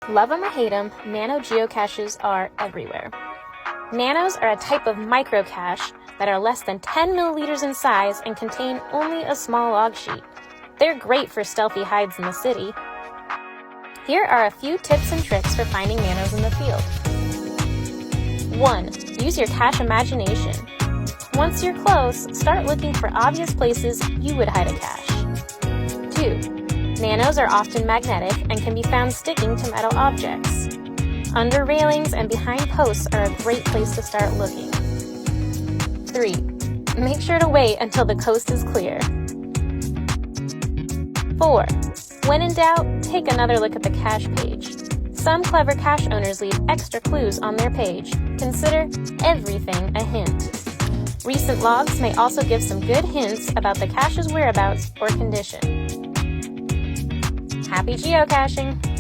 Love them or hate them, nano geocaches are everywhere. Nanos are a type of micro cache that are less than 10 milliliters in size and contain only a small log sheet. They're great for stealthy hides in the city. Here are a few tips and tricks for finding nanos in the field. 1. Use your cache imagination. Once you're close, start looking for obvious places you would hide a cache. 2. Nanos are often magnetic and can be found sticking to metal objects. Under railings and behind posts are a great place to start looking. 3. Make sure to wait until the coast is clear. 4. When in doubt, take another look at the cache page. Some clever cache owners leave extra clues on their page. Consider everything a hint. Recent logs may also give some good hints about the cache's whereabouts or condition. Happy geocaching!